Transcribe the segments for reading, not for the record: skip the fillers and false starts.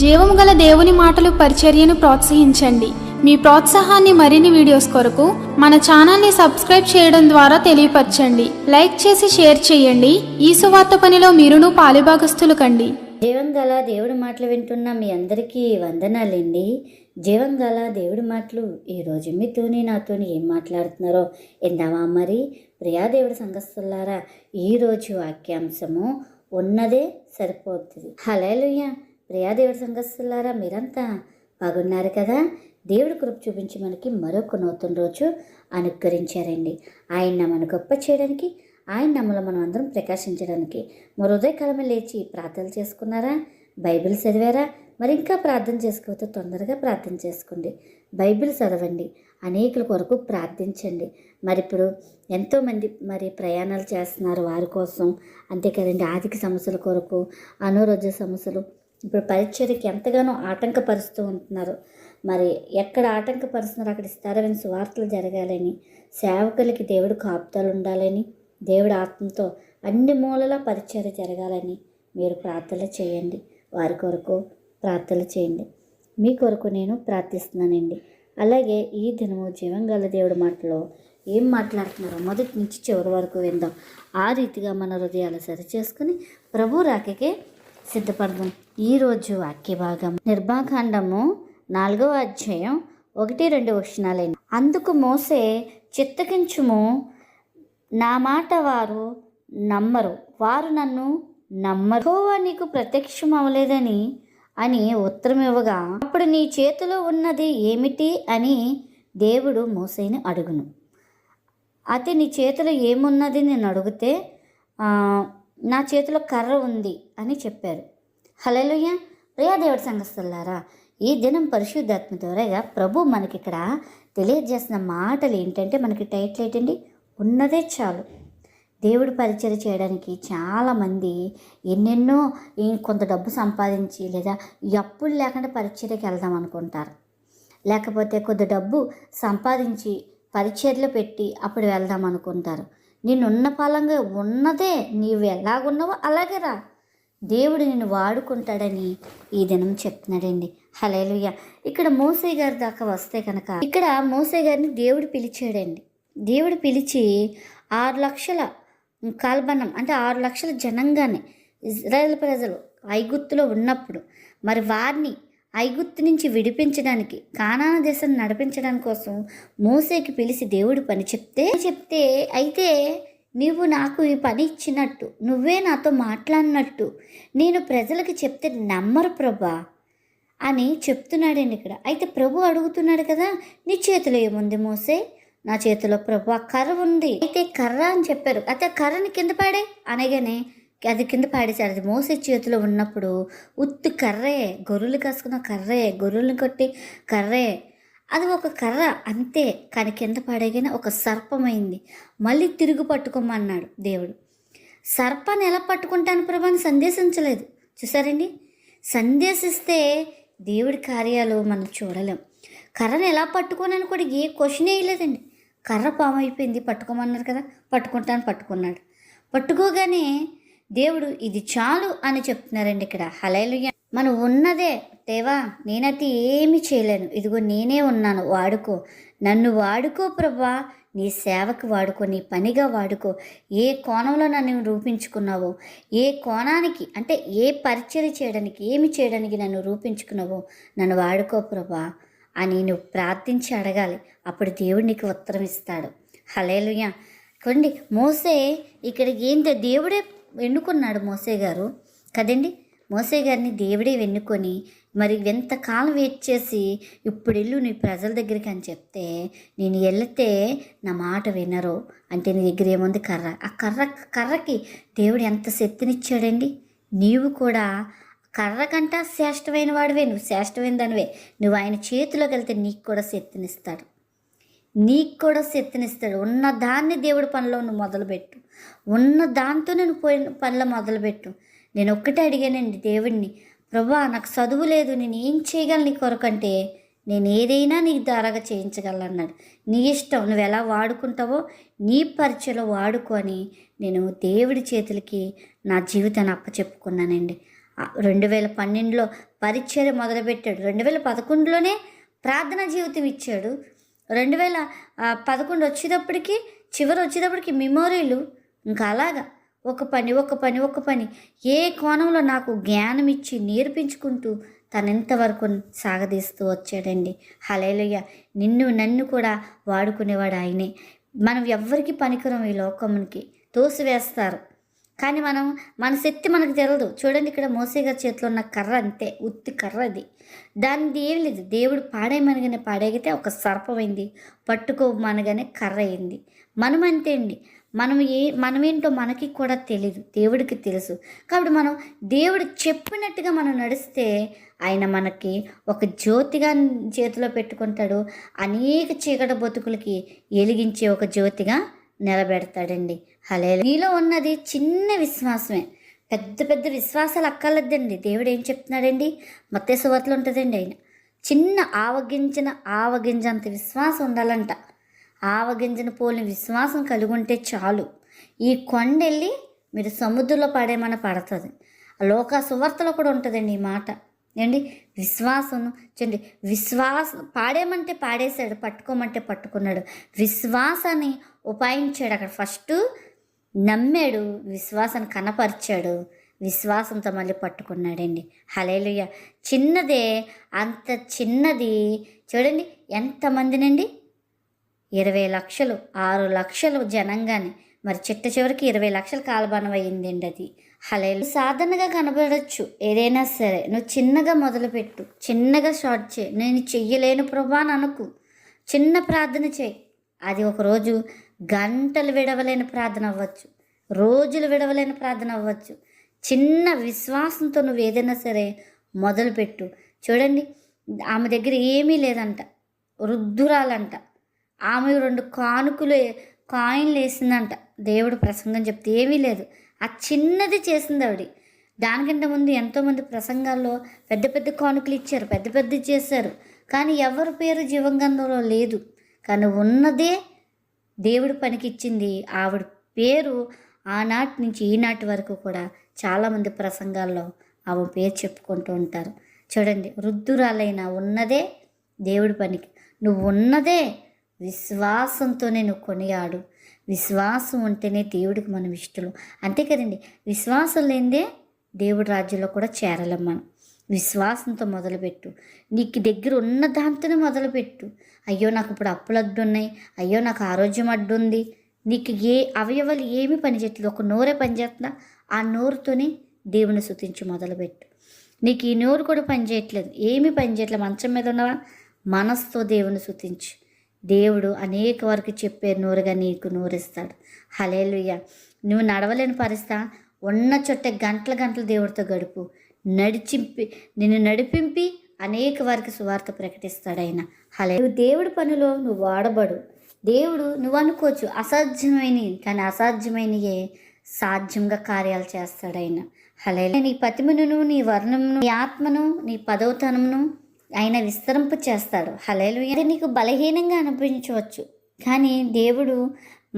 జీవము గల దేవుని మాటలు పరిచర్యను ప్రోత్సహించండి. మీ ప్రోత్సాహాన్ని మరిన్ని వీడియోస్ కొరకు మన ఛానల్ని సబ్స్క్రైబ్ చేయడం ద్వారా తెలియపరచండి. లైక్ చేసి షేర్ చేయండి. ఈ సువార్త పనిలో మీరును పాలుభాగస్తులు కండి. జీవం గల దేవుడి మాటలు వింటున్న మీ అందరికీ వందనాలండి. జీవం గల దేవుడి మాటలు ఈరోజు మీతోని నాతోని ఏం మాట్లాడుతున్నారో ఎందామా? మరి ప్రియా దేవుడి సంఘస్థులారా, ఈరోజు వాక్యాంశము ఉన్నదే సరిపోతుంది. హల్లెలూయా. ప్రియా దేవుడి సంఘస్థులారా, మీరంతా బాగున్నారు కదా? దేవుడి కృప చూపించి మనకి మరొక నూతన రోజు అనుగ్రహించారండి. ఆయన మన గొప్ప చేయడానికి, ఆయన నమ్మలో మనం అందరం ప్రకాశించడానికి మరి ఉదయకాలమే లేచి ప్రార్థనలు చేసుకున్నారా? బైబిల్ చదివారా? మరి ఇంకా ప్రార్థన చేసుకోవచ్చు, తొందరగా ప్రార్థన చేసుకోండి. బైబిల్ చదవండి, అనేకుల కొరకు ప్రార్థించండి. మరి ఇప్పుడు ఎంతోమంది మరి ప్రయాణాలు చేస్తున్నారు, వారి కోసం అంతే కదండి. ఆర్థిక సమస్యల కొరకు, అనారోగ్య సమస్యలు, ఇప్పుడు పరిచర్యకి ఎంతగానో ఆటంకపరుస్తూ ఉంటున్నారు. మరి ఎక్కడ ఆటంకపరుస్తున్నారు అక్కడ స్థిరమైన సువార్తలు జరగాలని, సేవకులకి దేవుడు కాపుదలు ఉండాలని, దేవుడి ఆత్మతో అన్ని మూలలా పరిచర్య జరగాలని మీరు ప్రార్థనలు చేయండి. వారి కొరకు ప్రార్థనలు చేయండి. మీ కొరకు నేను ప్రార్థిస్తున్నానండి. అలాగే ఈ దినము జీవం గల దేవుడి మాటలో ఏం మాట్లాడుతున్నారో మొదటి నుంచి చివరి వరకు విందాం. ఆ రీతిగా మన హృదయాలు సరిచేసుకుని ప్రభు రాకకే సిద్ధపడదాం. ఈరోజు వాక్య భాగం నిర్భాకాండము 4వ అధ్యాయం 1-2 వచనాలైన. అందుకు మోసే, చిత్తగించుము, నా మాట వారు నమ్మరు, వారు నన్ను నమ్మరు, యెహోవా నీకు ప్రత్యక్షం అవ్వలేదని అని ఉత్తరం ఇవ్వగా, అప్పుడు నీ చేతిలో ఉన్నది ఏమిటి అని దేవుడు మోసేని అడుగును. అయితే నీ చేతిలో ఏమున్నది నేను అడిగితే, నా చేతిలో కర్ర ఉంది అని చెప్పారు. హల్లెలూయా. ప్రియా దేవుడి సంఘస్థులారా, ఈ దినం పరిశుద్ధాత్మ ద్వారాగా ప్రభు మనకి ఇక్కడ తెలియజేసిన మాటలు ఏంటంటే, మనకి టైటిల్ ఏంటండి? ఉన్నదే చాలు. దేవుడి పరిచర్య చేయడానికి చాలామంది ఎన్నెన్నో కొంత డబ్బు సంపాదించి లేదా అప్పులు లేకుండా పరిచర్యకి వెళ్దాం అనుకుంటారు. లేకపోతే కొద్ది డబ్బు సంపాదించి పరిచర్యలో పెట్టి అప్పుడు వెళ్దాం అనుకుంటారు. నిన్నున్న ఫలంగా ఉన్నదే, నీవు ఎలాగున్నావో అలాగే రా, దేవుడు నిన్ను వాడుకుంటాడని ఈ దినం చెప్తున్నాడండి. హల్లెలూయా. ఇక్కడ మోసే గారి దాకా వస్తే కనుక, ఇక్కడ మోసే గారిని దేవుడు పిలిచాడండి. దేవుడు పిలిచి 6 లక్షల కాల్బనం అంటే 6 లక్షల జనంగానే ఇజ్రాయేల్ ప్రజలు ఐగుప్తులో ఉన్నప్పుడు మరి వారిని ఐగుప్తు నుంచి విడిపించడానికి, కానాను దేశాన్ని నడిపించడానికి కోసం మోసేకి పిలిచి దేవుడు పని చెప్తే అయితే నీవు నాకు ఈ పని ఇచ్చినట్టు, నువ్వే నాతో మాట్లాడినట్టు నేను ప్రజలకు చెప్తే నమ్మరు ప్రభా అని చెప్తున్నాడండి ఇక్కడ. అయితే ప్రభు అడుగుతున్నాడు కదా, నీ చేతిలో ఏముంది మోసే? నా చేతిలో ప్రభు ఆ కర్ర ఉంది. అయితే కర్ర అని చెప్పారు. అయితే కర్రని కింద పాడే అనగానే అది కింద పాడేశారు. అది మోసే చేతిలో ఉన్నప్పుడు ఉత్తి కర్రే, గొర్రెలు కాసుకున్న కర్రే, గొర్రెలను కొట్టి కర్రే, అది ఒక కర్ర అంతే. కానీ కింద పాడేగానే ఒక సర్పమైంది. మళ్ళీ తిరుగు పట్టుకోమన్నాడు దేవుడు. సర్పాన్ని ఎలా పట్టుకుంటాను ప్రభు అని సందేశించలేదు. చూసారండి, సందేశిస్తే దేవుడి కార్యాలు మనం చూడలేం. కర్రను ఎలా పట్టుకోనని కూడా ఏ క్వశ్చన్ వేయలేదండి. కర్ర పాము అయిపోయింది, పట్టుకోమన్నారు కదా, పట్టుకున్నాడు. పట్టుకోగానే దేవుడు ఇది చాలు అని చెప్తున్నారండి ఇక్కడ. హల్లెలూయా. మనం ఉన్నదే, దేవా నేనైతే ఏమీ చేయలేను, ఇదిగో నేనే ఉన్నాను, వాడుకో, నన్ను వాడుకో ప్రభా, నీ సేవకు వాడుకో, నీ పనిగా వాడుకో. ఏ కోణంలో నన్ను రూపించుకున్నావో, ఏ కోణానికి అంటే ఏ పరిచర్య చేయడానికి, ఏమి చేయడానికి నన్ను రూపించుకున్నావో నన్ను వాడుకో ప్రభా అని నువ్వు ప్రార్థించి అడగాలి. అప్పుడు దేవుడు నీకు ఉత్తరం ఇస్తాడు. హల్లెలూయా. చూడండి, మోసే ఇక్కడ ఏంటో దేవుడే ఎన్నుకున్నాడు మోసే గారు కదండి. మోసే గారిని దేవుడే వెన్నుకొని మరి ఎంతకాలం వెయిట్ చేసి, ఇప్పుడు వెళ్ళు నీ ప్రజల దగ్గరికి అని చెప్తే, నేను వెళితే నా మాట వినరు అంటే నీ దగ్గర ఏముంది? కర్ర. ఆ కర్రకి దేవుడు ఎంత శక్తినిచ్చాడండి. నీవు కూడా కర్ర కంట శ్రేష్టమైన వాడివే, నువ్వు శ్రేష్టమైన దానివే. నువ్వు ఆయన చేతిలోకి వెళ్తే నీకు కూడా శక్తినిస్తాడు. ఉన్న దాన్ని దేవుడి పనిలో నువ్వు మొదలుపెట్టు. ఉన్న దాంతో నేను పోయిన పనిలో మొదలుపెట్టు. నేను ఒక్కటే అడిగానండి దేవుడిని, ప్రభా నాకు చదువు లేదు, నేను ఏం చేయగలను నీ కొరకంటే, నేను ఏదైనా నీకు ద్వారాగా చేయించగలను అన్నాడు. నీ ఇష్టం, నువ్వు ఎలా వాడుకుంటావో నీ పరిచయలో వాడుకొని నేను దేవుడి చేతులకి నా జీవితాన్ని అప్పచెప్పుకున్నానండి. 2012లో పరిచర్య మొదలుపెట్టాడు. 2011లోనే ప్రార్థనా జీవితం ఇచ్చాడు. 2011 వచ్చేటప్పటికి చివరి వచ్చేటప్పటికి మెమోరీలు. ఇంకా అలాగా ఒక పని ఏ కోణంలో నాకు జ్ఞానం ఇచ్చి నేర్పించుకుంటూ తను ఎంతవరకు సాగదీస్తూ వచ్చాడండి. హల్లెలూయా. నన్ను కూడా వాడుకునేవాడు ఆయనే. మనం ఎవ్వరికి పనికిరం, ఈ లోకంకి తోసివేస్తారు. కానీ మన శక్తి మనకు తెలియదు. చూడండి, ఇక్కడ మోసే గారి చేతిలో ఉన్న కర్ర అంతే, ఉత్తి కర్ర అది. దానిది ఏం లేదు. దేవుడు పాడేయమనగానే పాడేగితే ఒక సర్పమైంది, పట్టుకోమనగానే కర్ర అయింది. మనం అంతే అండి. మనమేంటో మనకి కూడా తెలీదు, దేవుడికి తెలుసు. కాబట్టి మనం దేవుడు చెప్పినట్టుగా మనం నడిస్తే ఆయన మనకి ఒక జ్యోతిగా చేతిలో పెట్టుకుంటాడు. అనేక చీకటి బతుకులకి వెలిగించే ఒక జ్యోతిగా నిలబెడతాడండి. హల్లెలూయా. నీలో ఉన్నది చిన్న విశ్వాసమే, పెద్ద పెద్ద విశ్వాసాలు అక్కర్లేదండి. దేవుడు ఏం చెప్తున్నాడండి? మత్తయి సువార్తలో ఉంటుందండి, ఆయన చిన్న ఆవగింజంత విశ్వాసం ఉండాలంట. ఆవగింజను పోలిన విశ్వాసం కలిగి ఉంటే చాలు. ఈ కొండెళ్ళి మీరు సముద్రంలో పడేమని పడుతుంది. లోక సువార్తలో కూడా ఉంటుందండి ఈ మాట ఏంటి? విశ్వాసం చూడండి, పాడేమంటే పాడేశాడు, పట్టుకోమంటే పట్టుకున్నాడు. విశ్వాసాన్ని ఉపాయించాడు. అక్కడ ఫస్ట్ నమ్మాడు, విశ్వాసాన్ని కనపరిచాడు, విశ్వాసంతో మళ్ళీ పట్టుకున్నాడండి. హల్లెలూయా. చిన్నదే, అంత చిన్నది. చూడండి ఎంతమందినండి, 20 లక్షలు, 6 లక్షలు జనంగానే, మరి చివరికి 20 లక్షల కాలబాణం అయ్యిందండి అది. హల్లెలూయా. సాధనగా కనబడచ్చు ఏదైనా సరే. నువ్వు చిన్నగా మొదలుపెట్టు, చిన్నగా స్టార్ట్ చేయి. నేను చెయ్యలేను ప్రభా అని అనుకు, చిన్న ప్రార్థన చేయి. అది ఒకరోజు గంటలు విడవలేని ప్రార్థన అవ్వచ్చు, రోజులు విడవలేని ప్రార్థన అవ్వచ్చు. చిన్న విశ్వాసంతో నువ్వు ఏదైనా సరే మొదలుపెట్టు. చూడండి, ఆమె దగ్గర ఏమీ లేదంట, వృద్ధురాలంట. ఆమె 2 కాయిన్లు వేసిందంట. దేవుడు ప్రసంగం చెప్తే ఏమీ లేదు, ఆ చిన్నది చేసింది ఆవిడ. దానికంటే ముందు ఎంతోమంది ప్రసంగాల్లో పెద్ద పెద్ద కానుకలు ఇచ్చారు, పెద్ద పెద్ద చేశారు, కానీ ఎవరి పేరు జీవగ్రంథంలో లేదు. కానీ ఉన్నదే దేవుడి పనికి ఇచ్చింది ఆవిడ పేరు. ఆనాటి నుంచి ఈనాటి వరకు కూడా చాలామంది ప్రసంగాల్లో ఆమె పేరు చెప్పుకుంటూ ఉంటారు. చూడండి, వృద్ధురాలైన ఉన్నదే దేవుడి పనికి. నువ్వు ఉన్నదే విశ్వాసంతోనే నువ్వు కొనియాడు. విశ్వాసం ఉంటేనే దేవుడికి మనం ఇష్టలు, అంతే కదండి. విశ్వాసం లేనిదే దేవుడి రాజ్యంలో కూడా చేరలేం మనం. విశ్వాసంతో మొదలుపెట్టు. నీకు దగ్గర ఉన్న దాంతోనే మొదలుపెట్టు. అయ్యో నాకు ఇప్పుడు అప్పులు అడ్డున్నాయి, అయ్యో నాకు ఆరోగ్యం అడ్డుంది. నీకు ఏ అవయవాలు ఏమీ పనిచేయట్లేదు, ఒక నోరే పనిచేస్తుందా, ఆ నోరుతోనే దేవుని స్తుతించి మొదలుపెట్టు. నీకు ఈ నోరు కూడా పనిచేయట్లేదు, ఏమీ పనిచేయట్లేదు, మంచం మీద ఉన్నవా, మనసుతో దేవుని స్తుతించు. దేవుడు అనేక వరకు చెప్పే నోరుగా నీకు నోరిస్తాడు. హల్లెలూయా. నువ్వు నడవలేని పరిస్థితి ఉన్న చోట గంటలు దేవుడితో గడుపు. నిన్ను నడిపింపి అనేక వారికి సువార్త ప్రకటిస్తాడు ఆయన. హల్లెలూయా. దేవుడి పనిలో నువ్వు వాడబడు. దేవుడు నువ్వు అనుకోవచ్చు అసాధ్యమైనవి, కానీ అసాధ్యమైనయే సాధ్యంగా కార్యాలు చేస్తాడు ఆయన. హల్లెలూయా. నీ పతిమను, నీ వర్ణమును, నీ ఆత్మను, నీ పదవుతనమును ఆయన విస్తరింపు చేస్తాడు. హల్లెలూయా. అది నీకు బలహీనంగా అనిపించవచ్చు, కానీ దేవుడు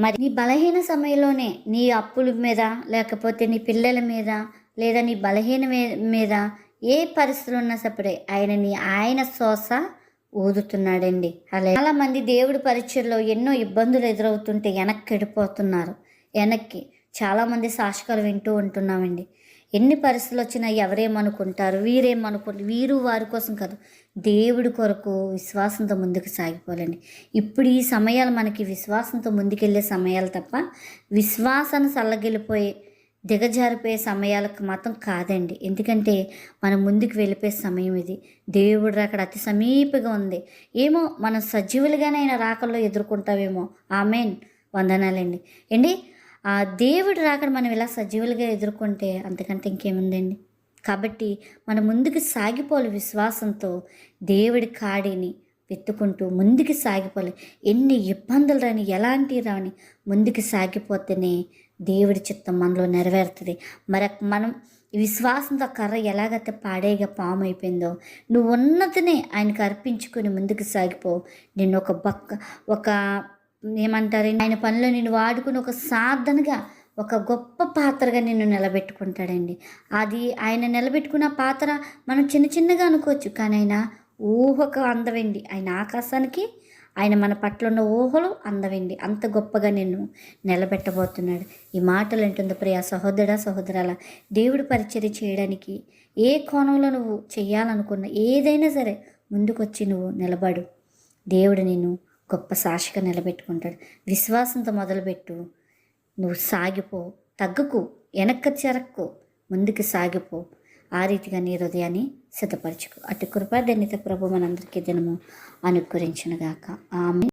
మరి నీ బలహీన సమయంలోనే నీ అప్పుల మీద, లేకపోతే నీ పిల్లల మీద, లేదా నీ బలహీన మీద ఏ పరిస్థితులు ఉన్నా సరే ఆయన శ్వాస ఊదుతున్నాడండి. అలా చాలా మంది దేవుడి పరిచయలో ఎన్నో ఇబ్బందులు ఎదురవుతుంటే వెనక్కి వెళ్ళిపోతున్నారు. వెనక్కి చాలామంది సాక్షికాలు వింటూ ఉంటున్నామండి. ఎన్ని పరిస్థితులు వచ్చినా ఎవరేమనుకుంటారు, వీరు వారి కోసం కాదు, దేవుడి కొరకు విశ్వాసంతో ముందుకు సాగిపోవాలండి. ఇప్పుడు ఈ సమయాలు మనకి విశ్వాసంతో ముందుకెళ్ళే సమయాలు తప్ప విశ్వాసాన్ని సల్లగిలిపోయి దిగజారిపోయే సమయాలకు మాత్రం కాదండి. ఎందుకంటే మనం ముందుకు వెళ్ళిపోయే సమయం ఇది. దేవుడు అక్కడ అతి సమీపంగా ఉంది. ఏమో మనం సజీవులుగానే ఆయన రాకల్లో ఎదుర్కొంటామేమో. ఆమేన్. వందనాలండి ఏంటి. ఆ దేవుడు రాకడ మనం ఇలా సజీవులుగా ఎదుర్కొంటే అంతకంటే ఇంకేముందండి. కాబట్టి మనం ముందుకు సాగిపోవాలి విశ్వాసంతో. దేవుడి కాడిని వెతుకుంటూ ముందుకు సాగిపోవాలి. ఎన్ని ఇబ్బందులు రాని, ఎలాంటి రాని ముందుకు సాగిపోతేనే దేవుడి చిత్తం మనలో నెరవేరుతుంది. మనం విశ్వాసంతో కర్ర ఎలాగైతే పాడేగా పాము అయిపోయిందో, నువ్వు ఉన్నతినే ఆయనకు అర్పించుకొని ముందుకు సాగిపో. నేను ఏమంటారు, ఆయన పనిలో నేను వాడుకుని ఒక సాధనగా, ఒక గొప్ప పాత్రగా నిన్ను నిలబెట్టుకుంటాడండి. అది ఆయన నిలబెట్టుకున్న పాత్ర మనం చిన్న చిన్నగా అనుకోవచ్చు, కానీ ఆయన ఊహకు అందవండి. ఆయన ఆకాశానికి, ఆయన మన పట్ల ఉన్న ఊహలు అందవండి. అంత గొప్పగా నిన్ను నిలబెట్టబోతున్నాడు. ఈ మాటలు వింటుంది ప్రియ సహోదరా సహోదరాల, దేవుడి పరిచర్య చేయడానికి ఏ కోణంలో నువ్వు చేయాలనుకున్న ఏదైనా సరే ముందుకొచ్చి నువ్వు నిలబడు. దేవుడు నిన్ను గొప్ప సాక్షిగా నిలబెట్టుకుంటాడు. విశ్వాసంతో మొదలుపెట్టు. నువ్వు సాగిపో, తగ్గుకు, వెనక్కి చెరక్కు, ముందుకు సాగిపో. ఆ రీతిగా నీ హృదయాన్ని సిద్ధపరచుకో. అటు కృపా ధన్యత ప్రభు మనందరికీ దినము అనుగ్రహించునుగాక. ఆమె